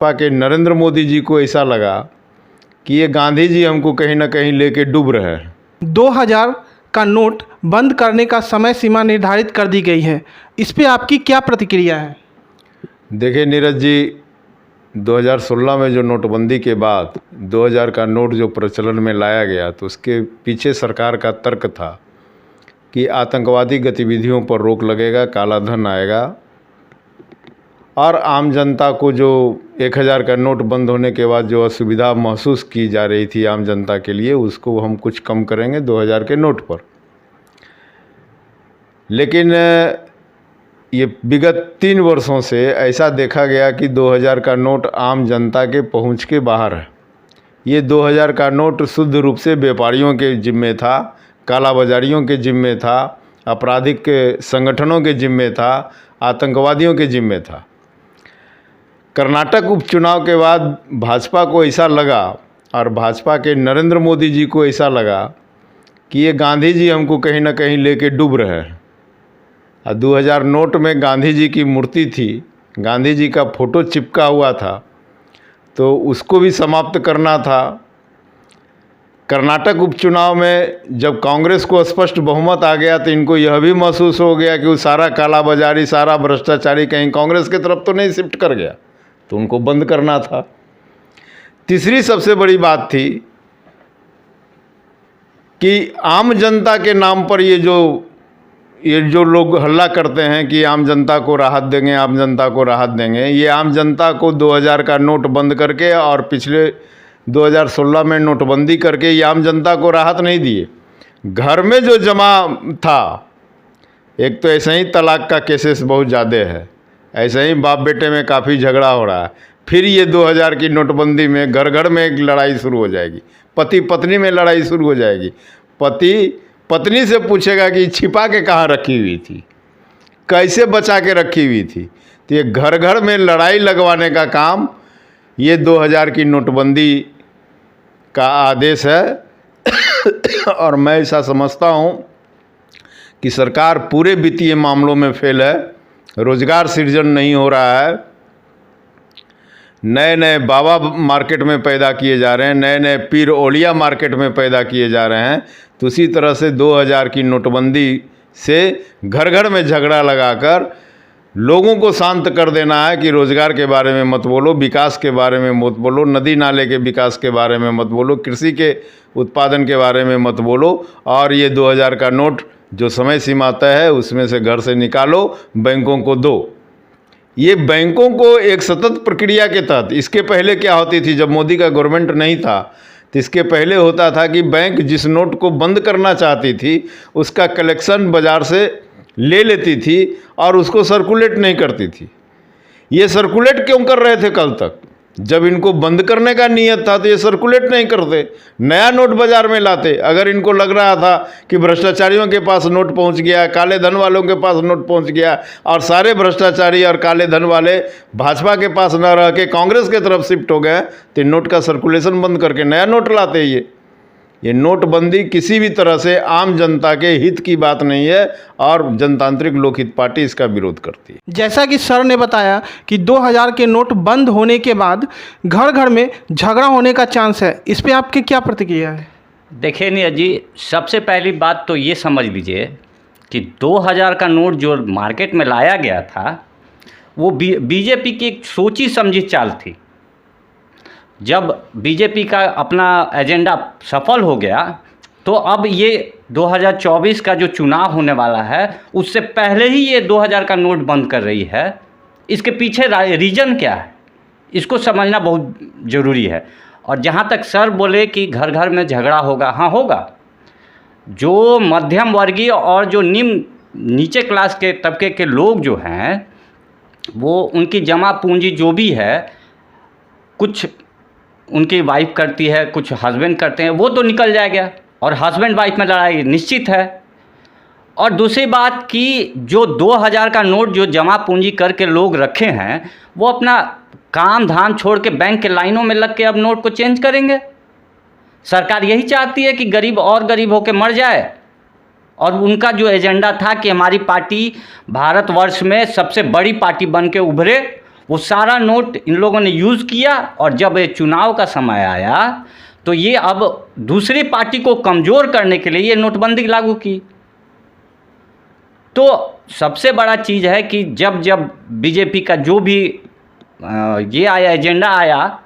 भाजपा के नरेंद्र मोदी जी को ऐसा लगा कि ये गांधी जी हमको कहीं ना कहीं लेके डूब रहे हैं। 2000 का नोट बंद करने का समय सीमा निर्धारित कर दी गई है, इस पे आपकी क्या प्रतिक्रिया है? देखिए नीरज जी, 2016 में जो नोटबंदी के बाद 2000 का नोट जो प्रचलन में लाया गया तो उसके पीछे सरकार का तर्क था कि आतंकवादी गतिविधियों पर रोक लगेगा, काला धन आएगा और आम जनता को जो 1000 का नोट बंद होने के बाद जो असुविधा महसूस की जा रही थी आम जनता के लिए, उसको हम कुछ कम करेंगे 2000 के नोट पर। लेकिन ये विगत 3 वर्षों से ऐसा देखा गया कि 2000 का नोट आम जनता के पहुंच के बाहर है। ये 2000 का नोट शुद्ध रूप से व्यापारियों के जिम्मे था, कालाबाजारियों के जिम्मे था, आपराधिक संगठनों के जिम्मे था, आतंकवादियों के जिम्मे था। कर्नाटक उपचुनाव के बाद भाजपा को ऐसा लगा और भाजपा के नरेंद्र मोदी जी को ऐसा लगा कि ये गांधी जी हमको कहीं ना कहीं लेके डूब रहे हैं। 2000 नोट में गांधी जी की मूर्ति थी, गांधी जी का फोटो चिपका हुआ था, तो उसको भी समाप्त करना था। कर्नाटक उपचुनाव में जब कांग्रेस को स्पष्ट बहुमत आ गया तो इनको यह भी महसूस हो गया कि वो सारा कालाबाजारी, सारा भ्रष्टाचारी कहीं कांग्रेस की तरफ तो नहीं शिफ्ट कर गया, तो उनको बंद करना था। तीसरी सबसे बड़ी बात थी कि आम जनता के नाम पर ये जो लोग हल्ला करते हैं कि आम जनता को राहत देंगे, आम जनता को राहत देंगे, ये आम जनता को 2000 का नोट बंद करके और पिछले 2016 में नोटबंदी करके ये आम जनता को राहत नहीं दिए। घर में जो जमा था, एक तो ऐसे ही तलाक का केसेस बहुत ज़्यादा है, ऐसे ही बाप बेटे में काफ़ी झगड़ा हो रहा है। फिर ये 2000 की नोटबंदी में घर घर में एक लड़ाई शुरू हो जाएगी, पति पत्नी में लड़ाई शुरू हो जाएगी। पति पत्नी से पूछेगा कि छिपा के कहाँ रखी हुई थी, कैसे बचा के रखी हुई थी। तो ये घर घर में लड़ाई लगवाने का काम ये 2000 की नोटबंदी का आदेश है। और मैं ऐसा समझता हूँ कि सरकार पूरे वित्तीय मामलों में फेल है, रोजगार सृजन नहीं हो रहा है, नए नए बाबा मार्केट में पैदा किए जा रहे हैं, नए नए पीर ओलिया मार्केट में पैदा किए जा रहे हैं। तो उसी तरह से 2000 की नोटबंदी से घर घर में झगड़ा लगाकर लोगों को शांत कर देना है कि रोज़गार के बारे में मत बोलो, विकास के बारे में मत बोलो, नदी नाले के विकास के बारे में मत बोलो, कृषि के उत्पादन के बारे में मत बोलो, और ये 2000 का नोट जो समय सीमा तय है उसमें से घर से निकालो, बैंकों को दो। ये बैंकों को एक सतत प्रक्रिया के तहत, इसके पहले क्या होती थी, जब मोदी का गवर्नमेंट नहीं था तो इसके पहले होता था कि बैंक जिस नोट को बंद करना चाहती थी उसका कलेक्शन बाज़ार से ले लेती थी और उसको सर्कुलेट नहीं करती थी। ये सर्कुलेट क्यों कर रहे थे कल तक? जब इनको बंद करने का नियत था तो ये सर्कुलेट नहीं करते, नया नोट बाज़ार में लाते। अगर इनको लग रहा था कि भ्रष्टाचारियों के पास नोट पहुंच गया, काले धन वालों के पास नोट पहुंच गया और सारे भ्रष्टाचारी और काले धन वाले भाजपा के पास न रह के कांग्रेस के तरफ शिफ्ट हो गए, तो नोट का सर्कुलेशन बंद करके नया नोट लाते। ये नोटबंदी किसी भी तरह से आम जनता के हित की बात नहीं है और जनतांत्रिक लोकहित पार्टी इसका विरोध करती है। जैसा कि सर ने बताया कि 2000 के नोट बंद होने के बाद घर घर में झगड़ा होने का चांस है, इस पे आपकी क्या प्रतिक्रिया है? देखिए नीरज जी, सबसे पहली बात तो ये समझ लीजिए कि 2000 का नोट जो मार्केट में लाया गया था वो बीजेपी की एक सोची समझी चाल थी। जब बीजेपी का अपना एजेंडा सफल हो गया तो अब ये 2024 का जो चुनाव होने वाला है उससे पहले ही ये 2000 का नोट बंद कर रही है। इसके पीछे रीज़न क्या है, इसको समझना बहुत ज़रूरी है। और जहाँ तक सर बोले कि घर घर में झगड़ा होगा, हाँ होगा। जो मध्यम वर्गीय और जो नीचे क्लास के तबके के लोग जो हैं वो उनकी जमा पूंजी जो भी है, कुछ उनकी वाइफ करती है, कुछ हस्बैंड करते हैं, वो तो निकल जाएगा और हस्बैंड वाइफ में लड़ाई निश्चित है। और दूसरी बात कि जो 2000 का नोट जो जमा पूंजी करके लोग रखे हैं वो अपना काम धाम छोड़ के बैंक के लाइनों में लग के अब नोट को चेंज करेंगे। सरकार यही चाहती है कि गरीब और गरीब होकर मर जाए। और उनका जो एजेंडा था कि हमारी पार्टी भारतवर्ष में सबसे बड़ी पार्टी बन के उभरे, वो सारा नोट इन लोगों ने यूज़ किया, और जब ये चुनाव का समय आया तो ये अब दूसरी पार्टी को कमज़ोर करने के लिए ये नोटबंदी लागू की। तो सबसे बड़ा चीज़ है कि जब जब बीजेपी का जो भी ये आया, एजेंडा आया,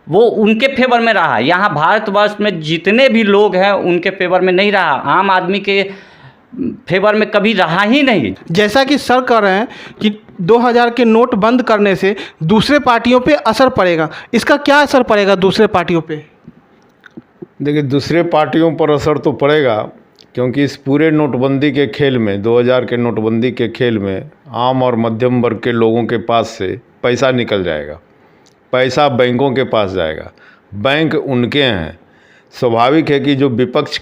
वो उनके फेवर में रहा। यहाँ भारतवर्ष में जितने भी लोग हैं उनके फेवर में नहीं रहा, आम आदमी के फेवर में कभी रहा ही नहीं। जैसा कि सर कह रहे हैं कि 2000 के नोट बंद करने से दूसरे पार्टियों पे असर पड़ेगा, इसका क्या असर पड़ेगा दूसरे पार्टियों पे? देखिए, दूसरे पार्टियों पर असर तो पड़ेगा, क्योंकि इस पूरे नोटबंदी के खेल में, 2000 के नोटबंदी के खेल में आम और मध्यम वर्ग के लोगों के पास से पैसा निकल जाएगा, पैसा बैंकों के पास जाएगा। बैंक उनके हैं। स्वाभाविक है कि जो विपक्ष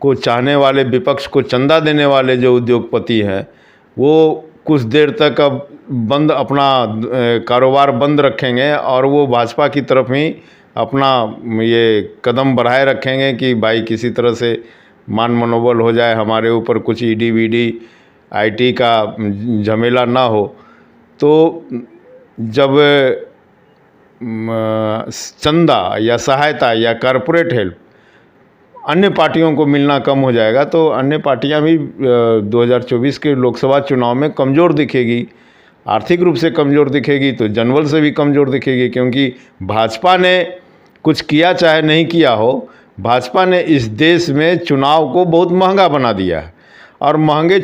को चाहने वाले, विपक्ष को चंदा देने वाले जो उद्योगपति हैं, वो कुछ देर तक अब अपना कारोबार बंद रखेंगे और वो भाजपा की तरफ ही अपना ये कदम बढ़ाए रखेंगे कि भाई किसी तरह से मान मनोबल हो जाए, हमारे ऊपर कुछ ईडी वीडी आईटी का झमेला ना हो। तो जब चंदा या सहायता या कॉरपोरेट हेल्प अन्य पार्टियों को मिलना कम हो जाएगा, तो अन्य पार्टियां भी 2024 के लोकसभा चुनाव में कमज़ोर दिखेगी, आर्थिक रूप से कमज़ोर दिखेगी, तो जनबल से भी कमज़ोर दिखेगी। क्योंकि भाजपा ने कुछ किया चाहे नहीं किया हो, भाजपा ने इस देश में चुनाव को बहुत महंगा बना दिया है। और महंगे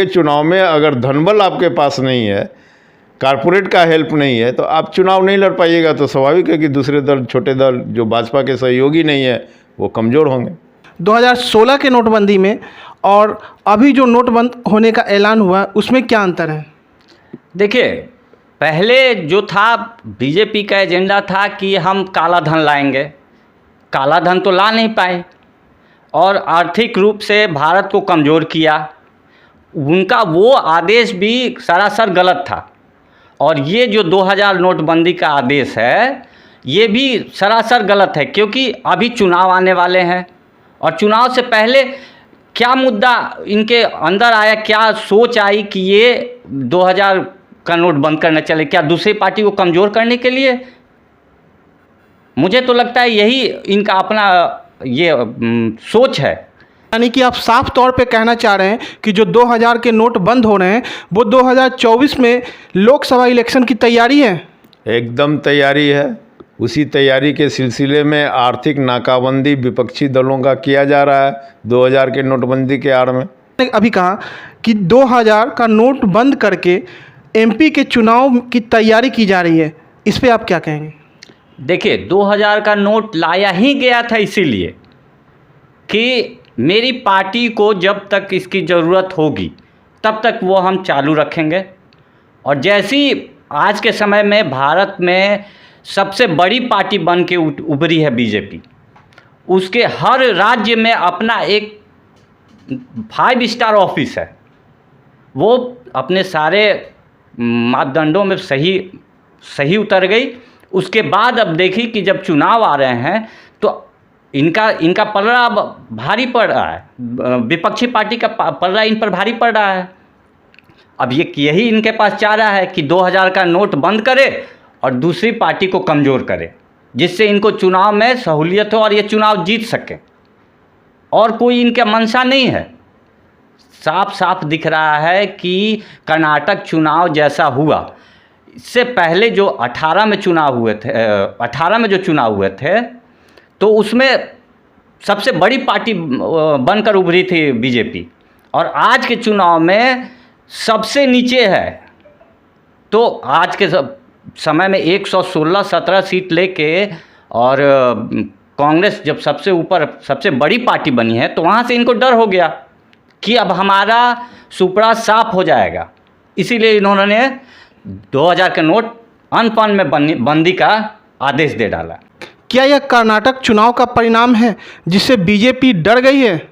चुनाव में अगर धनबल आपके पास नहीं है, कारपोरेट का हेल्प नहीं है, तो आप चुनाव नहीं लड़ पाइएगा। तो स्वाभाविक है कि दूसरे दल, छोटे दल जो भाजपा के सहयोगी नहीं है, वो कमज़ोर होंगे। 2016 के नोटबंदी में और अभी जो नोट बंद होने का ऐलान हुआ, उसमें क्या अंतर है? देखिए, पहले जो था बीजेपी का एजेंडा था कि हम काला धन लाएंगे, काला धन तो ला नहीं पाए और आर्थिक रूप से भारत को कमज़ोर किया। उनका वो आदेश भी सरासर गलत था, और ये जो 2000 नोटबंदी का आदेश है ये भी सरासर गलत है, क्योंकि अभी चुनाव आने वाले हैं और चुनाव से पहले क्या मुद्दा इनके अंदर आया, क्या सोच आई कि ये 2000 का नोट बंद करना चले? क्या दूसरी पार्टी को कमज़ोर करने के लिए? मुझे तो लगता है यही इनका अपना ये सोच है। यानी कि आप साफ तौर पे कहना चाह रहे हैं कि जो 2000 के नोट बंद हो रहे हैं वो 2024 में लोकसभा इलेक्शन की तैयारी है? एकदम तैयारी है। उसी तैयारी के सिलसिले में आर्थिक नाकाबंदी विपक्षी दलों का किया जा रहा है 2000 के नोटबंदी के आड़ में। अभी कहा कि 2000 का नोट बंद करके एमपी के चुनाव की तैयारी की जा रही है, इस पे आप क्या कहेंगे? देखिए, 2000 का नोट लाया ही गया था इसीलिए कि मेरी पार्टी को जब तक इसकी ज़रूरत होगी तब तक वो हम चालू रखेंगे। और जैसी आज के समय में भारत में सबसे बड़ी पार्टी बन के उभरी है बीजेपी, उसके हर राज्य में अपना एक 5 स्टार ऑफिस है। वो अपने सारे मापदंडों में सही उतर गई। उसके बाद अब देखी कि जब चुनाव आ रहे हैं तो इनका पलड़ा अब भारी पड़ रहा है, विपक्षी पार्टी का पलड़ा इन पर भारी पड़ रहा है। अब यही इनके पास चाह रहा है कि 2000 का नोट बंद करे और दूसरी पार्टी को कमज़ोर करे, जिससे इनको चुनाव में सहूलियत हो और ये चुनाव जीत सकें। और कोई इनका मंशा नहीं है। साफ साफ दिख रहा है कि कर्नाटक चुनाव जैसा हुआ, इससे पहले जो 18 में चुनाव हुए थे, 18 में जो चुनाव हुए थे, तो उसमें सबसे बड़ी पार्टी बनकर उभरी थी बीजेपी, और आज के चुनाव में सबसे नीचे है। तो आज के समय में 116-17 सीट लेके और कांग्रेस जब सबसे ऊपर सबसे बड़ी पार्टी बनी है, तो वहाँ से इनको डर हो गया कि अब हमारा सुपड़ा साफ हो जाएगा। इसीलिए इन्होंने 2000 के नोट अनपन में बंदी का आदेश दे डाला। क्या यह कर्नाटक चुनाव का परिणाम है जिससे बीजेपी डर गई है?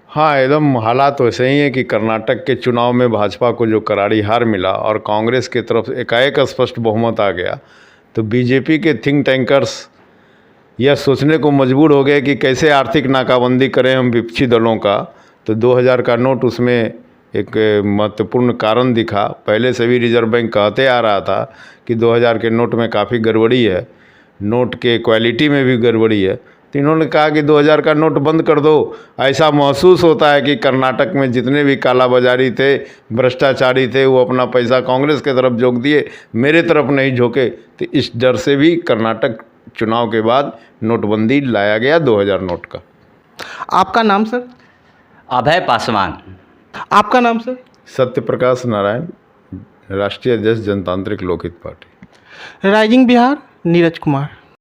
हाँ, एकदम हालात वैसे ही है कि कर्नाटक के चुनाव में भाजपा को जो करारी हार मिला और कांग्रेस की तरफ एकाएक स्पष्ट बहुमत आ गया, तो बीजेपी के थिंक टैंकर्स यह सोचने को मजबूर हो गए कि कैसे आर्थिक नाकाबंदी करें हम विपक्षी दलों का। तो 2000 का नोट उसमें एक महत्वपूर्ण कारण दिखा। पहले से भी रिजर्व बैंक कहते आ रहा था कि 2000 के नोट में काफ़ी गड़बड़ी है, नोट के क्वालिटी में भी गड़बड़ी है। तो इन्होंने कहा कि 2000 का नोट बंद कर दो। ऐसा महसूस होता है कि कर्नाटक में जितने भी कालाबाजारी थे, भ्रष्टाचारी थे, वो अपना पैसा कांग्रेस के तरफ झोंक दिए, मेरे तरफ नहीं झोंके। तो इस डर से भी कर्नाटक चुनाव के बाद नोटबंदी लाया गया 2000 नोट का। आपका नाम सर? अभय पासवान। आपका नाम सर? सत्यप्रकाश नारायण, राष्ट्रीय अध्यक्ष जनतांत्रिक लोकहित पार्टी। राइजिंग बिहार, नीरज कुमार।